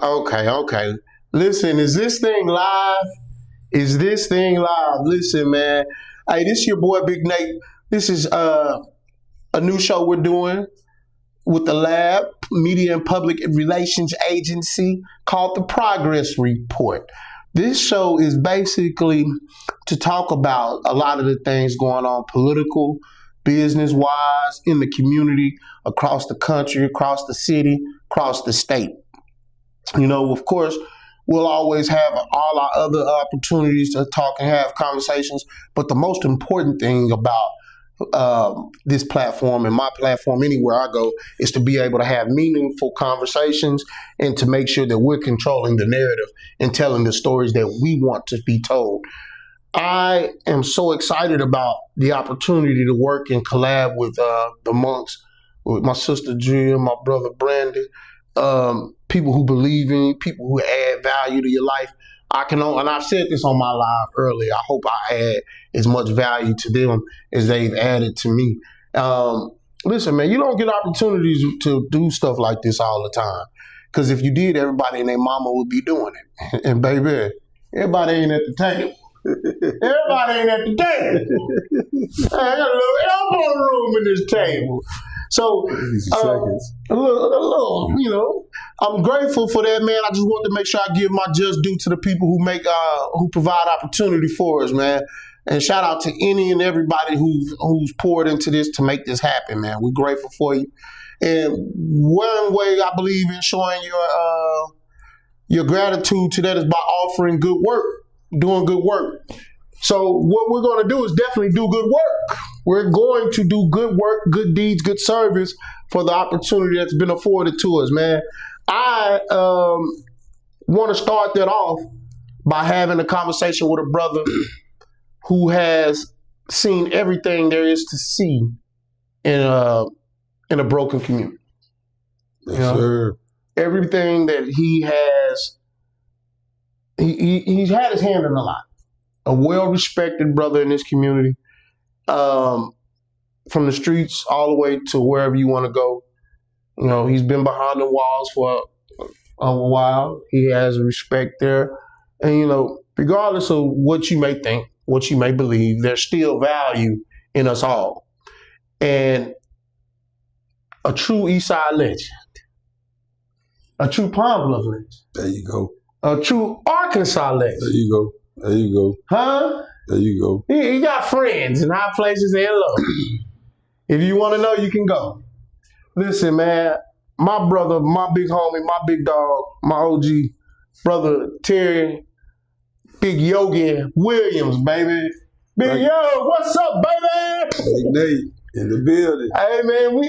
Okay. Listen, is this thing live? Is this thing live? Listen, man. Hey, this your boy Big Nate. This is a new show we're doing with the Lab Media and Public Relations Agency called the Progress Report. This show is basically to talk about a lot of the things going on political, business wise, in the community, across the country, across the city, across the state. You know, of course, we'll always have all our other opportunities to talk and have conversations. But the most important thing about this platform and my platform anywhere I go is to be able to have meaningful conversations and to make sure that we're controlling the narrative and telling the stories that we want to be told. I am so excited about the opportunity to work and collab with the monks, with my sister Jill, my brother Brandon, people who believe in you, people who add value to your life. And I've said this on my live earlier. I hope I add as much value to them as they've added to me. Listen, man, you don't get opportunities to do stuff like this all the time. Because if you did, everybody and their mama would be doing it. And baby, everybody ain't at the table. Everybody ain't at the table. I got a little elbow room in this table. So, I'm grateful for that, man. I just want to make sure I give my just due to the people who provide opportunity for us, man. And shout out to any and everybody who's poured into this to make this happen, man. We're grateful for you. And one way I believe in showing your gratitude to that is by offering good work, doing good work. So what we're going to do is definitely do good work. We're going to do good work, good deeds, good service for the opportunity that's been afforded to us, man. I want to start that off by having a conversation with a brother who has seen everything there is to see in a broken community. Yes, sir. Everything that he has, he's had his hand in a lot. A well-respected brother in this community, from the streets all the way to wherever you want to go. You know, he's been behind the walls for a while. He has respect there. And, you know, regardless of what you may think, what you may believe, there's still value in us all. And a true East Side legend, a true Palm Bluff legend. There you go. A true Arkansas legend. There you go. There you go. Huh? There you go. He got friends in high places and low. If you want to know, you can go. Listen, man, my brother, my big homie, my big dog, my OG brother Terry, Big Yogi Williams, baby. Big Yo, what's up, baby? Big Nate in the building. Hey, man,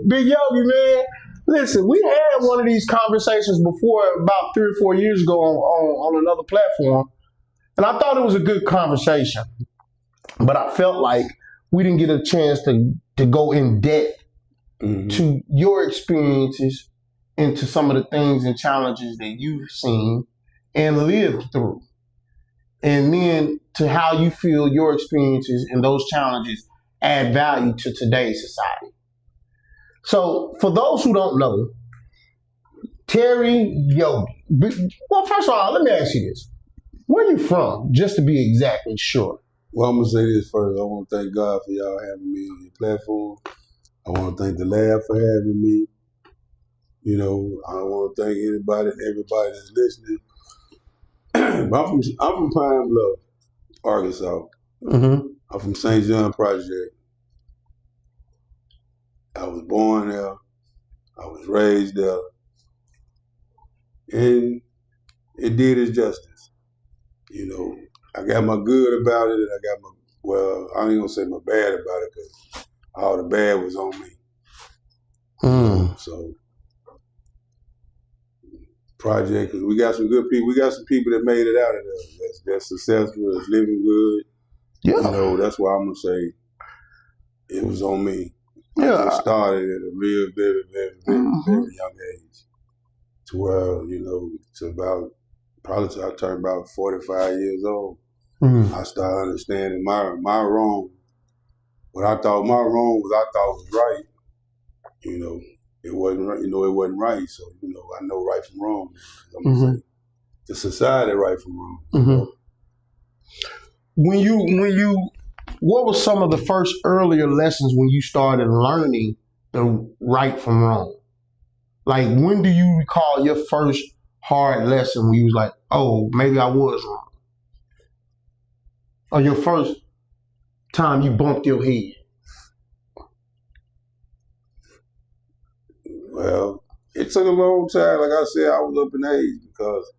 Big Yogi, man. Listen, we had one of these conversations before about 3 or 4 years ago on another platform. And I thought it was a good conversation, but I felt like we didn't get a chance to go in depth to your experiences and to some of the things and challenges that you've seen and lived through. And then to how you feel your experiences and those challenges add value to today's society. So for those who don't know, Terry Yogi. Well, first of all, let me ask you this. Where are you from, just to be exactly sure? Well, I'm going to say this first. I want to thank God for y'all having me on your platform. I want to thank the lab for having me. You know, I want to thank anybody and everybody that's listening. But I'm from Pine Bluff, Arkansas. Mm-hmm. I'm from St. John Project. I was born there. I was raised there. And it did its justice. You know, I got my good about it, and I got my, well, I ain't gonna say my bad about it, because all the bad was on me. So, project, because we got some good people. We got some people that made it out of there. That's successful, that's living good. Yeah. You know, that's why I'm gonna say it was on me. Yeah. I started at a real, very, very, very, very young age. To where, you know, to about, probably till I turned about 45 years old, I started understanding my wrong. What I thought my wrong was, I thought was right. You know, it wasn't right. You know, it wasn't right. So I know right from wrong. I'm gonna say the society right from wrong. You know? When you, what was some of the first earlier lessons when you started learning the right from wrong? Like, when do you recall your first hard lesson when you was like, oh, maybe I was wrong? Or your first time you bumped your head? Well, it took a long time. Like I said, I was up in age because,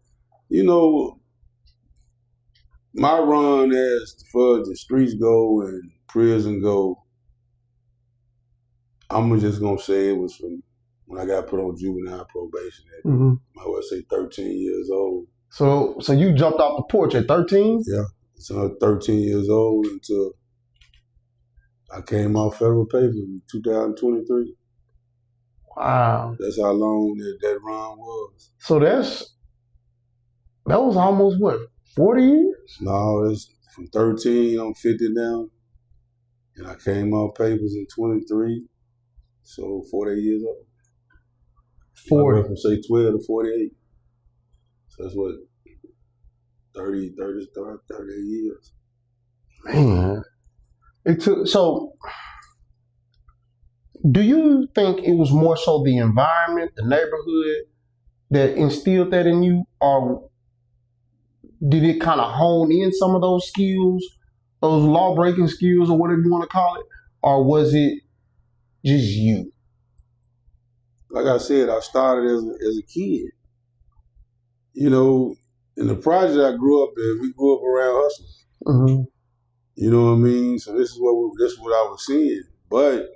my run as far as the streets go and prison go, I'm just gonna say it was from when I got put on juvenile probation at I would say 13 years old. So you jumped off the porch at 13? Yeah. So 13 years old until I came off federal paper in 2023. Wow. That's how long that run was. So that was almost what, 40 years? No, it's from 13, I'm 50 now. And I came off papers in 23. So 48 years old. 40. I went from say 12 to 48. So that's what, 38 years. Man. So do you think it was more so the environment, the neighborhood that instilled that in you, or did it kind of hone in some of those skills, those law-breaking skills, or whatever you want to call it, or was it just you? Like I said, I started as a kid. In the project I grew up in, we grew up around hustling. You know what I mean? So this is what I was seeing. But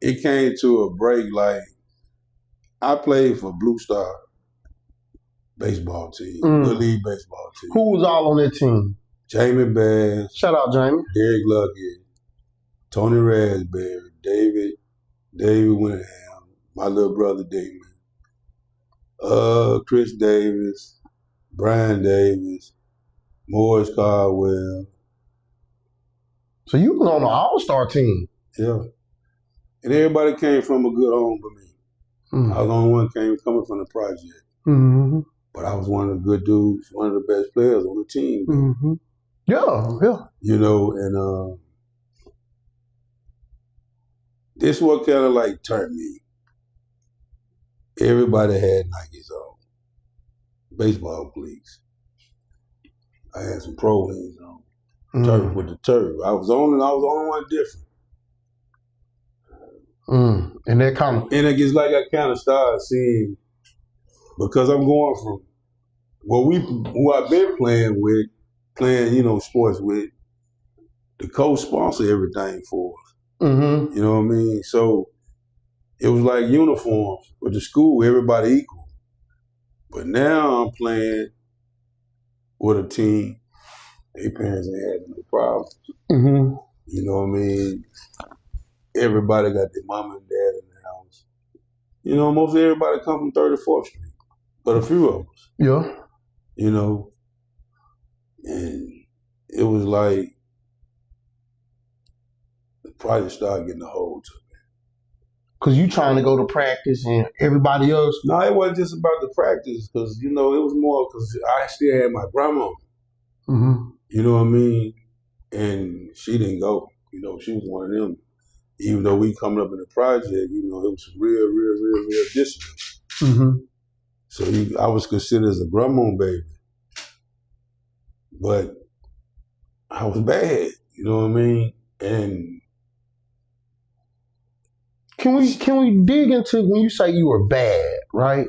it came to a break. Like, I played for Blue Star baseball team, Little League baseball team. Who was all on that team? Jamie Bass. Shout out, Jamie. Derek Luckett, Tony Raspberry, David Winningham, my little brother Damon, Chris Davis, Brian Davis, Morris Caldwell. So you was on the All-Star team. Yeah. And everybody came from a good home for me. I was the only one coming from the project. But I was one of the good dudes, one of the best players on the team. Yeah. And this what kind of like turned me. Everybody had Nikes on, baseball cleats. I had some Pro Wings on, turf with the turf. I was the only one different. And that kind of, and it gets like I kind of started seeing, because I'm going from who I've been playing, sports with. The coach sponsor everything for us. You know what I mean? So it was like uniforms with the school, everybody equal. But now I'm playing with a team. Their parents ain't having no problems. You know what I mean? Everybody got their mom and dad in the house. Most everybody come from 34th Street, but a few of us. Yeah. And it was like the project started getting a hold to me. Because you trying to go to practice and everybody else? No, it wasn't just about the practice, because, it was more because I still had my grandma. You know what I mean? And she didn't go. She was one of them. Even though we coming up in the project, it was some real discipline. So I was considered as a grandma baby. But I was bad, you know what I mean? And can we dig into when you say you were bad, right?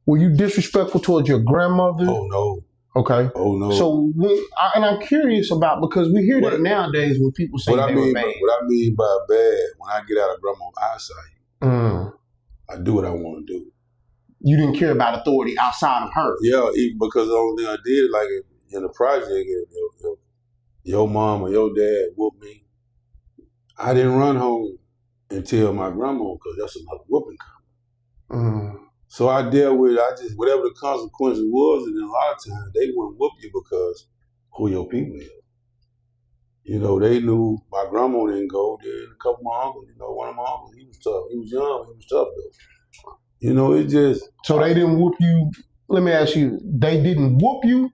Were you disrespectful towards your grandmother? Oh no. Okay. Oh no. So I'm curious about, because we hear that nowadays when people say they were bad. What I mean by bad, when I get out of grandma's eyesight, I do what I want to do. You didn't care about authority outside of her. Yeah, because the only thing I did, like in the project, if your mom or your dad whooped me, I didn't run home and tell my grandma, because that's another whooping coming. So I dealt with whatever the consequences was, and then a lot of times they wouldn't whoop you because who your people is. they knew my grandma didn't go. Then a couple of my uncles, one of my uncles, he was tough. He was young, he was tough though. It just. So they didn't whoop you. Let me ask you, they didn't whoop you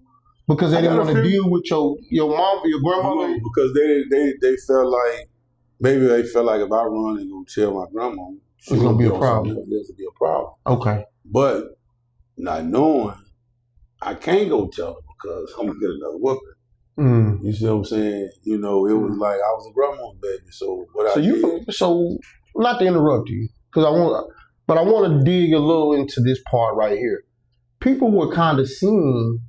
because they didn't want to deal with your mom, your grandmother? Because they felt like, maybe they felt like if I run and go tell my grandma, it's gonna be a problem. There's gonna be a problem. Okay. But not knowing, I can't go tell her because I'm gonna get another whooping. You see what I'm saying? It was like I was a grandma's baby. So So not to interrupt you, because I want to dig a little into this part right here. People were kind of seeing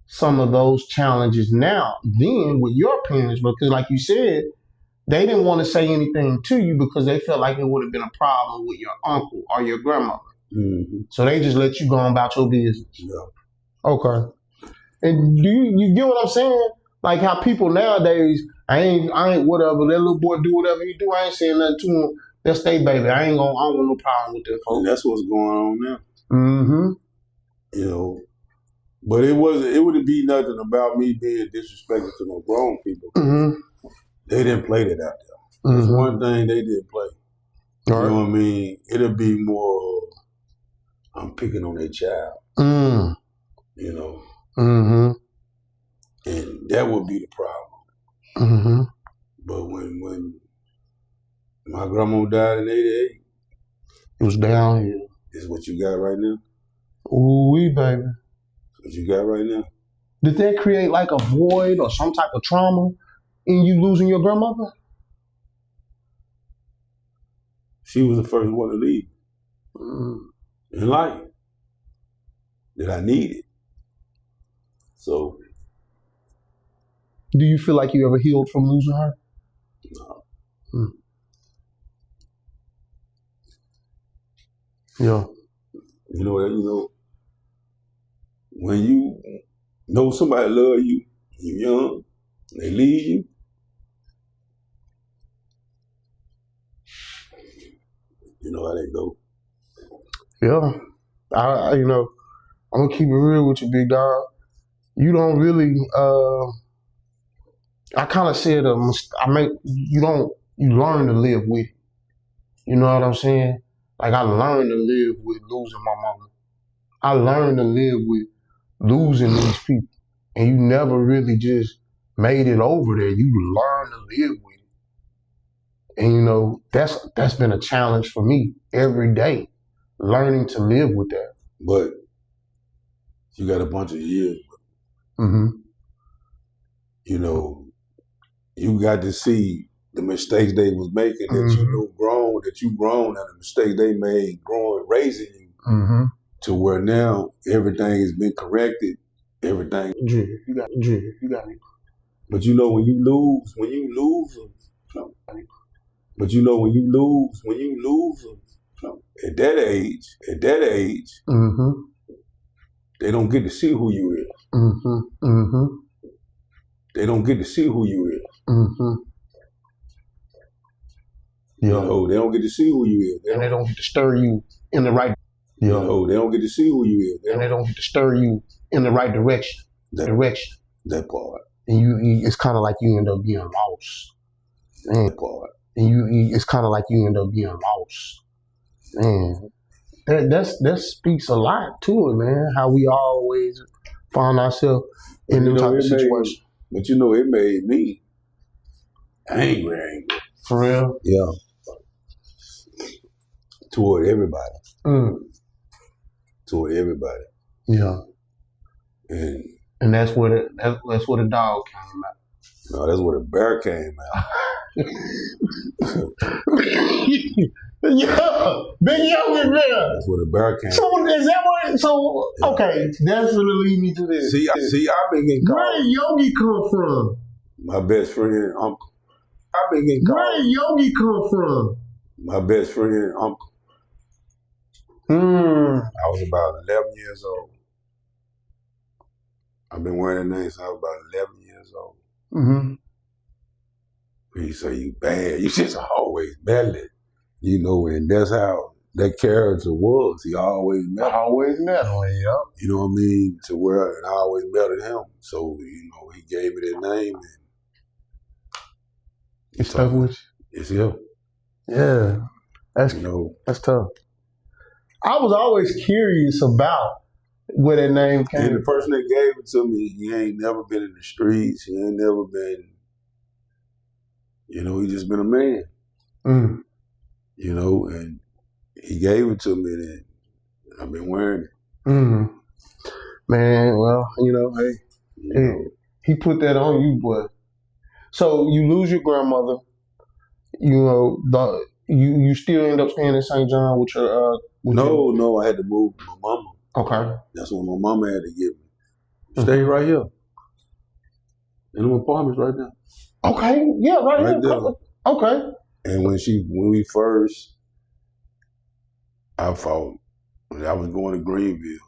some of those challenges now, then with your parents, because like you said, they didn't want to say anything to you because they felt like it would have been a problem with your uncle or your grandmother. So they just let you go on about your business. Yeah. Okay. And do you get what I'm saying? Like how people nowadays, I ain't whatever, that little boy do whatever he do, I ain't saying nothing to him. That's they baby. I don't want no problem with them folks. And that's what's going on now. But it wouldn't be nothing about me being disrespectful to no grown people. They didn't play that out there. That's one thing they didn't play. You know what I mean? It'll be more, I'm picking on their child. And that would be the problem. But when my grandma died in 88, it was downhill. Is what you got right now? Ooh, baby. What you got right now? Did that create like a void or some type of trauma in you losing your grandmother? She was the first one to leave in life that I needed. So. Do you feel like you ever healed from losing her? No. Yeah. When you know somebody love you, you're young, they leave you. You know how they go. Yeah. I'm gonna keep it real with you, big dog. You don't really. I kind of said you learn to live with it. You know what I'm saying? Like I learned to live with losing my mama. I learned to live with losing these people. And you never really just made it over there. You learn to live with it. And that's been a challenge for me every day, learning to live with that. But you got a bunch of years. You got to see the mistakes they was making that you grown and the mistakes they made growing, raising you to where now everything has been corrected. Everything. You got it. But when you lose them. But when you lose them, at that age, they don't get to see who you is. They don't get to see who you is. They don't get to see who you is. And they don't get to stir you in the right. They don't get to see who you is. And they don't get to stir you in the right direction. That part. And it's kind of like you end up being lost. That part. And it's kind of like you end up being lost. Man, that speaks a lot to it, man. How we always find ourselves in them type of situations. But it made me angry. For real? Yeah. Toward everybody. Toward everybody. Yeah. And that's where the dog came out. No, that's where the bear came out. Yeah, Big Yogi Bear. That's where the bear came. So is that what? So okay, that's gonna lead me to this. See, I've been getting called. Where did Yogi come from? My best friend, uncle. I've been getting called. Where did Yogi come from? My best friend, uncle. I was about 11 years old. I've been wearing that name since I was about 11 years old. He say you bad. You just always belly. And that's how that character was. He always met. Always met him, yeah. You know what I mean? To where I always met him. So, he gave me that name. It stuck with you? It's him. Yeah. That's tough. I was always curious about where that name came And the person that gave it to me, he ain't never been in the streets. He ain't never been, he just been a man. Mm. And he gave it to me, and I've been wearing it. Mm. Man, well, hey, he put that on you, boy. So you lose your grandmother. You still end up staying in St. John with your No, I had to move with my mama. Okay. That's what my mama had to give me. Stay right here. In them apartments right now. Okay. Yeah, right here. There. Okay. And when we first, I fought. When I was going to Greenville,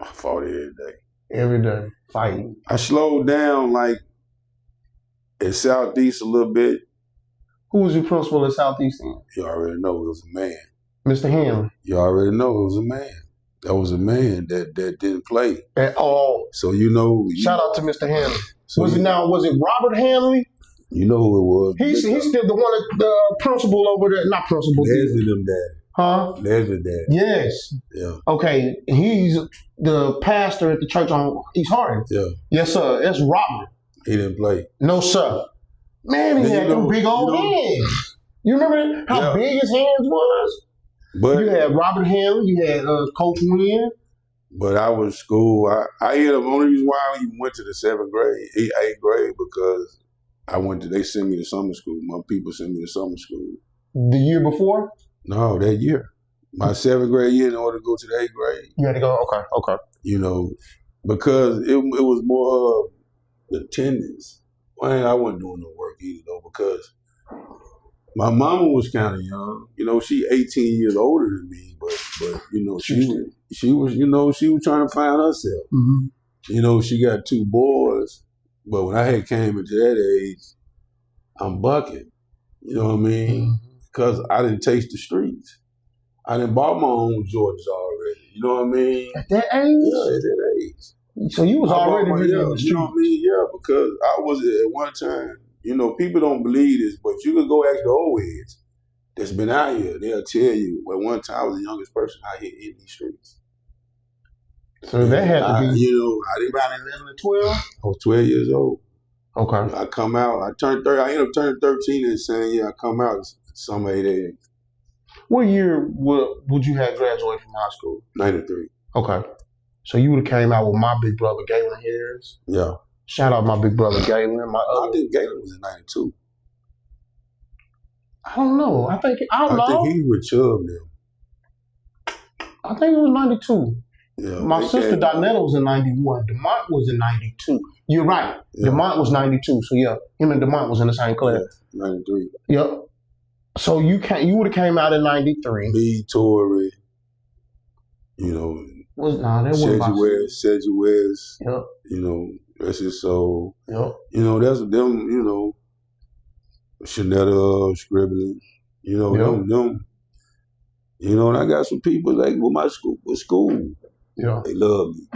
I fought every day. Every day, fighting. I slowed down like at Southeast a little bit. Who was your principal at Southeastern? You already know it was a man. Mr. Hanley. You already know it was a man. That was a man that didn't play at all. So shout out to Mr. Hanley. So was it Robert Hanley? You know who it was. He's still the one, the principal over there. Not principal. Leslie them dad. Huh? Leslie dad. Yes. Yeah. Okay. He's the pastor at the church on East Harding. Yeah. Yes, sir. That's Robert. He didn't play. No, sir. Man, he had them big old hands. You remember how big his hands was? But you had Robert Hanley, you had Coach Wynn. But I was school. I ended up, only reason why I even went to the 8th grade, because they sent me to summer school. My people sent me to summer school. The year before? No, that year. My 7th grade year, in order to go to the 8th grade. You had to go, okay. Because it was more of the attendance. I wasn't doing no work either, though, because my mama was kind of young. She 18 years older than me, but she was trying to find herself. Mm-hmm. She got 2 boys, but when I had came into that age, I'm bucking. You know what I mean? Because I didn't taste the streets. I didn't bought my own Jordans already. You know what I mean? At that age? Yeah, at that age. So you was already in the streets. You know what I mean? Yeah, because I was at one time. People don't believe this, but you can go ask the old heads that's been out here. They'll tell you, at one time I was the youngest person out here in these streets. So that had to be, I didn't about 11 or 12? I was 12 years old. Okay. I come out, I ended up turning 13 and saying, I come out summer 88. What year would you have graduated from high school? 93. Okay. So you would have came out with my big brother, Galen Harris? Yeah. Shout out my big brother, Galen. I think Galen was in 92. I don't know. I think he was Chubb now. I think it was 92. Yeah, my sister Donetta was in 91. DeMont was in 92. You're right. Yeah. DeMont was 92. So yeah, him and DeMont was in the same class. Yeah, 93. Yep. So you would have came out in 93. Me, Tory, Sedgwick West. Yep. That's his soul. Yep. That's them, Shanetta, Scribbling, them. And I got some people like with school. Yeah. They love me.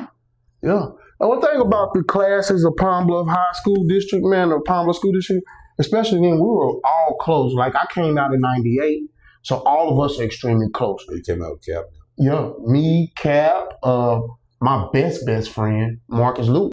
Yeah. And one thing about the classes of Palm Bluff High School District, man, or Palm Bluff School District, especially then, we were all close. Like, I came out in 98, so all of us are extremely close. You came out with Cap? Yeah. Me, Cap, my best friend, Marcus Luke.